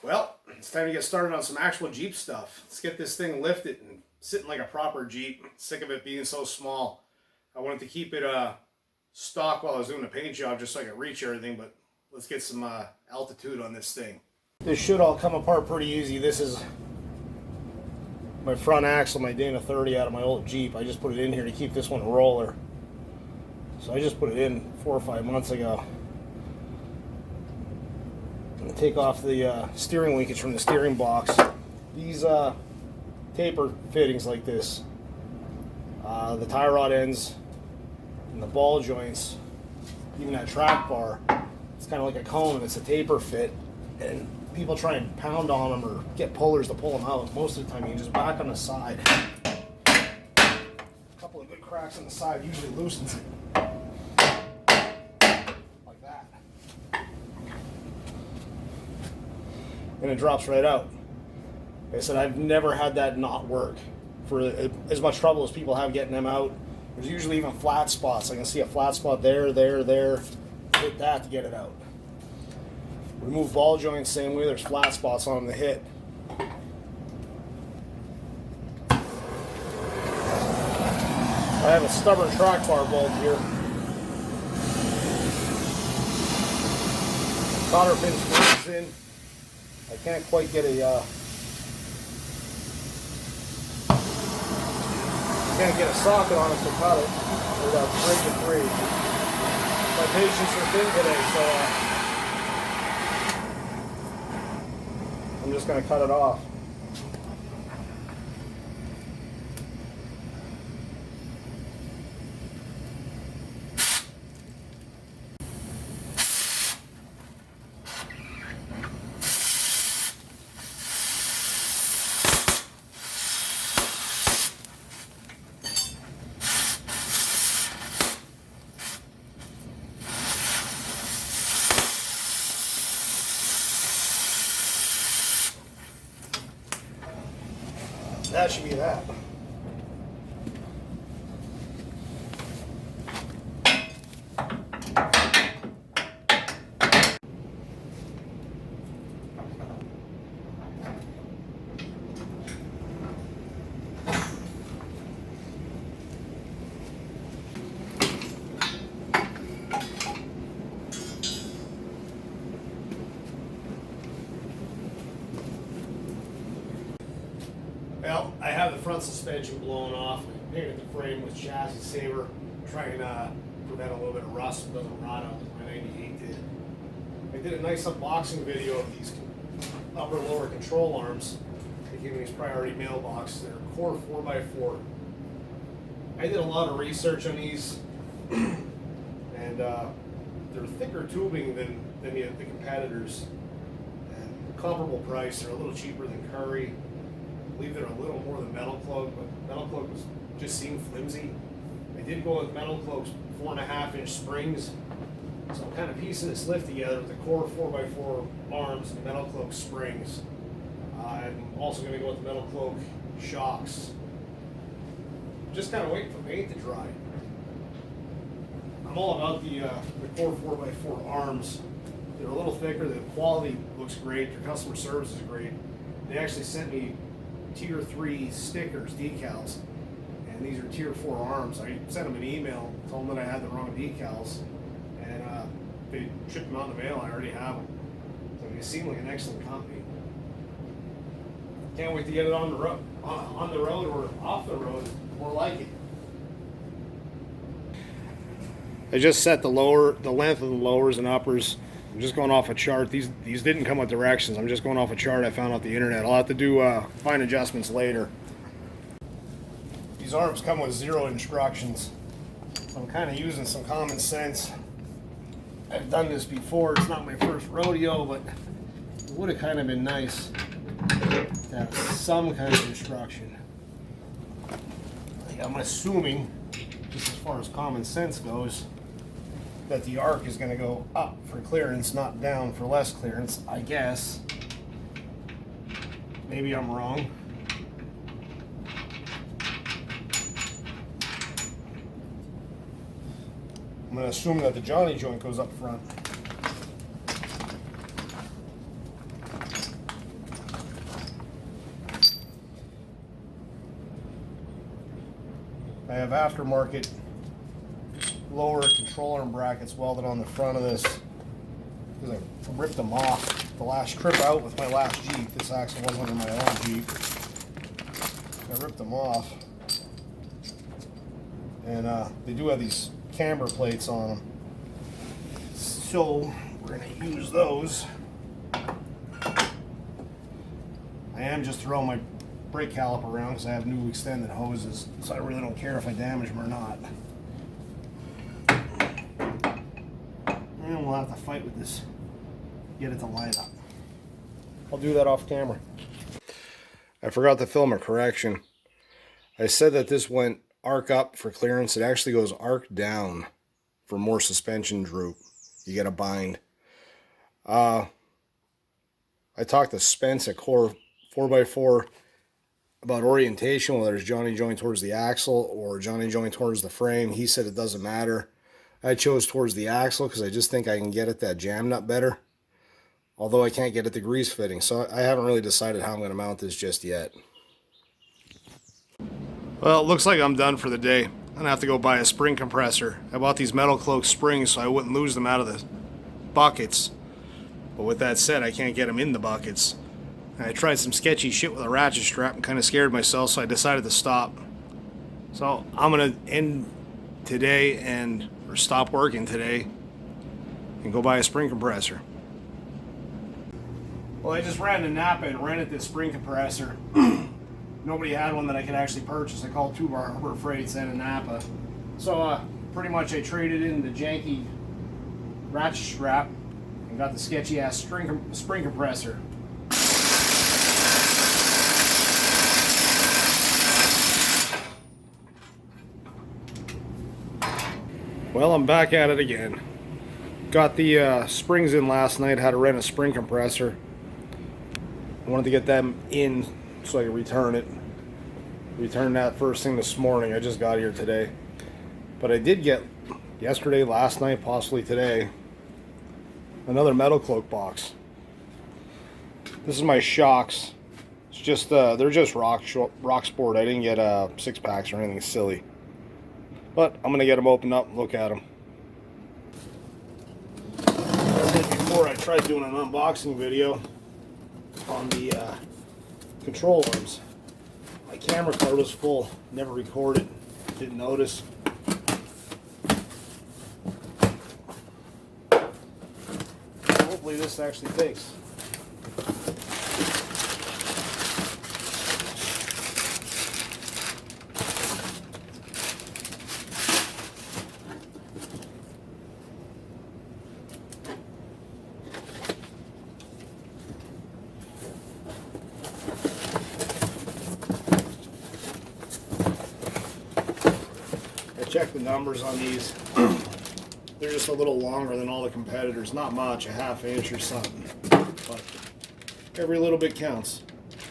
Well, it's time to get started on some actual Jeep stuff. Let's get this thing lifted and sitting like a proper Jeep. Sick of it being so small. I wanted to keep it stock while I was doing the paint job just so I could reach everything, but let's get some altitude on this thing. This should all come apart pretty easy. This is my front axle, my Dana 30 out of my old Jeep. I just put it in here to keep this one a roller. So I just put it in 4 or 5 months ago. I'm going to take off the steering linkage from the steering box. These taper fittings like this, the tie rod ends and the ball joints, even that track bar, it's kind of like a cone. It's a taper fit, and people try and pound on them or get pullers to pull them out. Most of the time you can just back on the side. A couple of good cracks on the side usually loosens it. Like that. And it drops right out. Like I said, I've never had that not work. For as much trouble as people have getting them out, there's usually even flat spots. I can see a flat spot there. Hit that to get it out. Remove ball joints, same way. There's flat spots on them to hit. I have a stubborn track bar bolt here. Solder pin screws in. I can't quite get a socket on it to cut it without breaking free. My patience are thin today, so I'm just going to cut it off. That should be that. Well, I have the front suspension blown off. I painted the frame with chassis saver, trying to prevent a little bit of rust so it doesn't rot out like my 98 did. I did a nice unboxing video of these upper lower control arms. They gave me these priority mailboxes. They're core 4x4. I did a lot of research on these, and they're thicker tubing than the competitors. And comparable price. They're a little cheaper than Curry. I believe they're a little more than Metalcloak, but Metalcloak just seemed flimsy. I did go with Metalcloak's 4.5-inch springs, so I'm kind of piecing this lift together with the core 4x4 arms and Metalcloak springs. I'm also going to go with the Metalcloak shocks. Just kind of waiting for paint to dry. I'm all about the core 4x4 arms. They're a little thicker. The quality looks great. Their customer service is great. They actually sent me Tier 3 stickers, decals, and these are Tier 4 arms. I sent them an email, told them that I had the wrong decals, and they shipped them out in the mail. I already have them. So they seem like an excellent company. Can't wait to get it on the road or off the road, more like it. I just set the length of the lowers and uppers. I'm just going off a chart. These didn't come with directions. I'm just going off a chart I found off the internet. I'll have to do fine adjustments later. These arms come with 0 instructions. So I'm kind of using some common sense. I've done this before. It's not my first rodeo, but it would have kind of been nice to have some kind of instruction. I'm assuming, just as far as common sense goes, that the arc is going to go up for clearance, not down for less clearance, I guess. Maybe I'm wrong. I'm going to assume that the Johnny joint goes up front. I have aftermarket lower control arm brackets welded on the front of this because I ripped them off the last trip out with my last Jeep. This axle wasn't in my old Jeep. I ripped them off, and they do have these camber plates on them, so we're going to use those. I am just throwing my brake caliper around because I have new extended hoses, so I really don't care if I damage them or not. And we'll have to fight with this, get it to line up. I'll do that off camera. I forgot to film a correction. I said that this went arc up for clearance. It actually goes arc down for more suspension droop. You get a bind. I talked to Spence at Core 4x4 about orientation, whether it's Johnny joint towards the axle or Johnny joint towards the frame. He said it doesn't matter. I chose towards the axle because I just think I can get at that jam nut better, although I can't get at the grease fitting, so I haven't really decided how I'm going to mount this just yet. Well, it looks like I'm done for the day. I'm going to have to go buy a spring compressor. I bought these Metalcloak springs so I wouldn't lose them out of the buckets, but with that said, I can't get them in the buckets. I tried some sketchy shit with a ratchet strap and kind of scared myself, so I decided to stop. So I'm going to end today or stop working today and go buy a spring compressor. Well, I just ran to Napa and rented this spring compressor. Nobody had one that I could actually purchase. I called two of our Harbor Freights in Napa. So pretty much I traded in the janky ratchet strap and got the sketchy ass spring compressor. Well, I'm back at it again. Got the springs in last night, had to rent a spring compressor. I wanted to get them in so I could return it. Returned that first thing this morning. I just got here today. But I did get, yesterday, last night, possibly today, another Metalcloak box. This is my shocks. It's just, they're just rock sport. I didn't get 6-packs or anything silly. But I'm going to get them opened up and look at them. As I said before, I tried doing an unboxing video on the control arms. My camera card was full, never recorded, didn't notice. Hopefully this actually takes. Check the numbers on these. They're just a little longer than all the competitors. Not much, a ½ inch or something. But every little bit counts.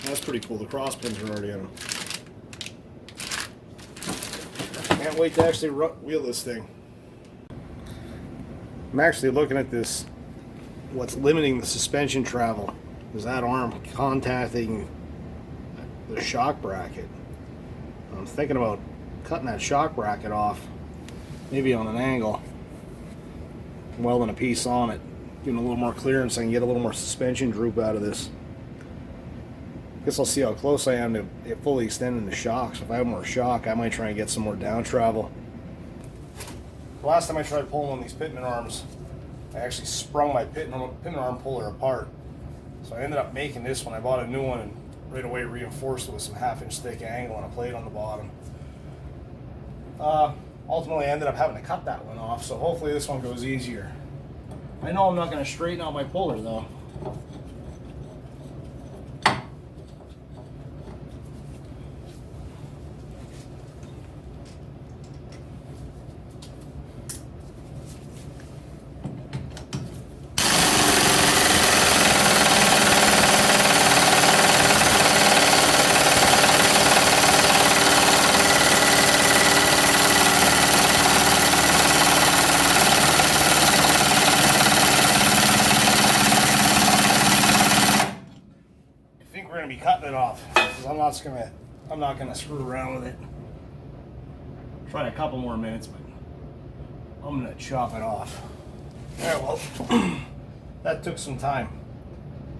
That's pretty cool. The cross pins are already in them. Can't wait to actually wheel this thing. I'm actually looking at this. What's limiting the suspension travel is that arm contacting the shock bracket. I'm thinking about cutting that shock bracket off, maybe on an angle, welding a piece on it, getting a little more clearance so I can get a little more suspension droop out of this. Guess I'll see how close I am to it fully extending the shocks. If I have more shock, I might try and get some more down travel. The last time I tried pulling on these pitman arms, I actually sprung my pitman arm puller apart. So I ended up making this one. I bought a new one and right away reinforced it with some ½ inch thick angle and a plate on the bottom. Ultimately I ended up having to cut that one off, so hopefully this one goes easier. I know I'm not going to straighten out my puller though. We're gonna be cutting it off because I'm not gonna screw around with it. Try a couple more minutes, but I'm gonna chop it off. Alright, well, that took some time.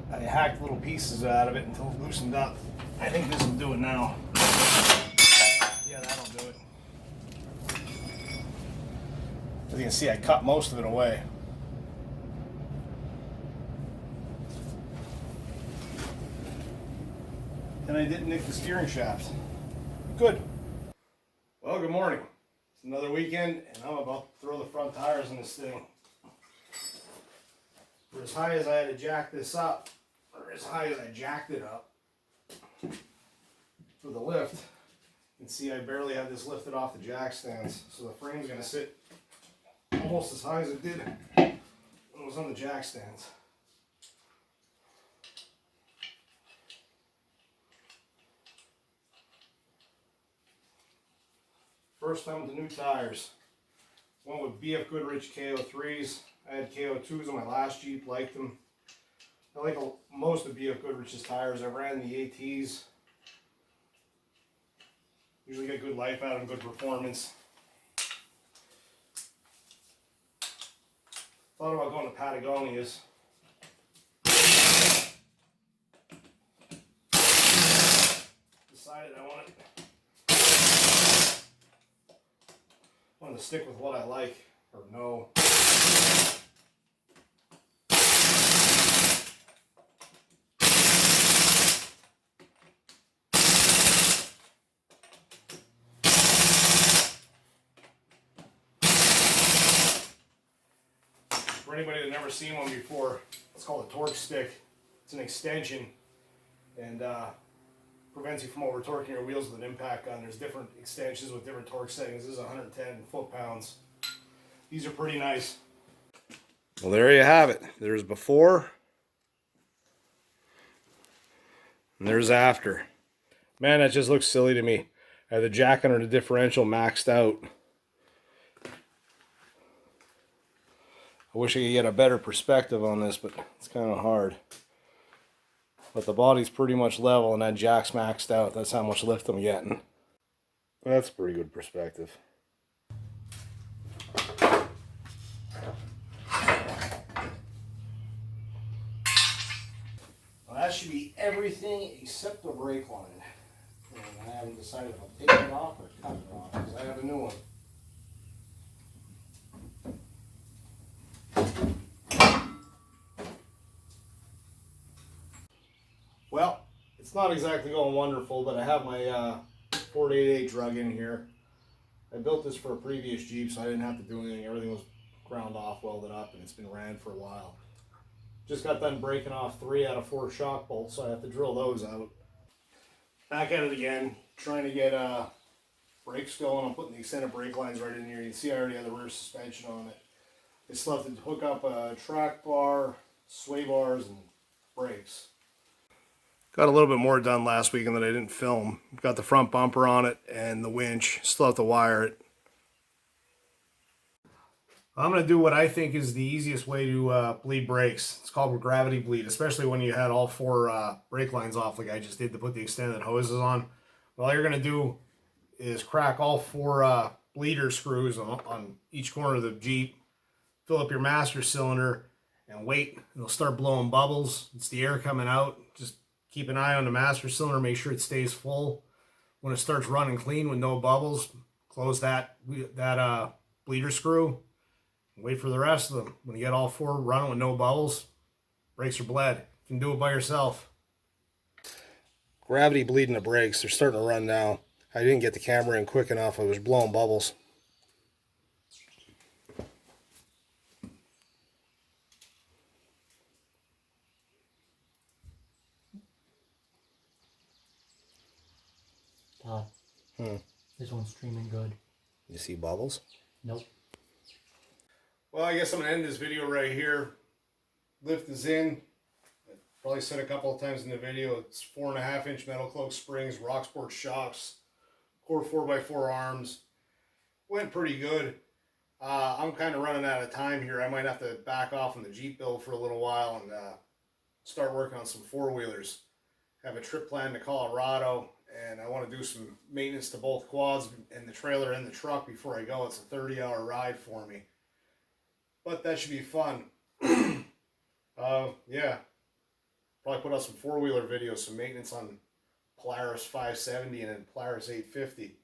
I hacked little pieces out of it until it loosened up. I think this will do it now. Yeah, that'll do it. As you can see, I cut most of it away. And I didn't nick the steering shaft. Good. Well, good morning. It's another weekend, and I'm about to throw the front tires in this thing. For as high as I had to jack this up, or as high as I jacked it up for the lift, you can see I barely had this lifted off the jack stands, so the frame's going to sit almost as high as it did when it was on the jack stands. First time with the new tires. Went with BF Goodrich KO3s. I had KO2s on my last Jeep, liked them. I like most of BF Goodrich's tires. I ran the ATs. Usually get good life out of them, good performance. Thought about going to Patagonia's. Decided I wanted to stick with what I like, or no. For anybody that's never seen one before, it's called a torque stick. It's an extension and prevents you from over torquing your wheels with an impact gun. There's different extensions with different torque settings. This is 110 foot-pounds. These are pretty nice. Well, there you have it. There's before and there's after. Man, that just looks silly to me. I had the jack under the differential maxed out. I wish I could get a better perspective on this, but it's kind of hard. But the body's pretty much level and that jack's maxed out. That's how much lift I'm getting. That's a pretty good perspective. Well, that should be everything except the brake line. And I haven't decided if I'll take it off or cut it off because I have a new one. Well, it's not exactly going wonderful, but I have my Ford 88 drug in here. I built this for a previous Jeep, so I didn't have to do anything. Everything was ground off, welded up, and it's been ran for a while. Just got done breaking off 3 out of 4 shock bolts, so I have to drill those out. Back at it again, trying to get brakes going. I'm putting the extended brake lines right in here. You can see I already have the rear suspension on it. I still have to hook up a track bar, sway bars, and brakes. Got a little bit more done last weekend that I didn't film. Got the front bumper on it and the winch. Still have to wire it. I'm going to do what I think is the easiest way to bleed brakes. It's called gravity bleed, especially when you had all 4 brake lines off like I just did to put the extended hoses on. Well, all you're going to do is crack all 4 bleeder screws on each corner of the Jeep. Fill up your master cylinder and wait. It'll start blowing bubbles. It's the air coming out. Just keep an eye on the master cylinder, make sure it stays full. When it starts running clean with no bubbles, close that bleeder screw and wait for the rest of them. When you get all 4 running with no bubbles, brakes are bled. You can do it by yourself. Gravity bleeding the brakes. They're starting to run now. I didn't get the camera in quick enough. I was blowing bubbles. This one's streaming good. You see bubbles? Nope. Well, I guess I'm going to end this video right here. Lift is in. I probably said a couple of times in the video, it's 4.5-inch Metalcloak springs, Rocksport shocks, core 4x4 arms. Went pretty good. I'm kind of running out of time here. I might have to back off on the Jeep build for a little while and start working on some 4-wheelers. Have a trip planned to Colorado and I want to do some maintenance to both quads and the trailer and the truck before I go. It's a 30-hour ride for me, but that should be fun. Yeah, probably put out some four-wheeler videos, some maintenance on Polaris 570 and then Polaris 850.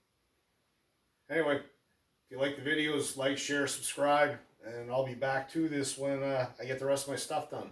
Anyway, if you like the videos, like, share, subscribe, and I'll be back to this when I get the rest of my stuff done.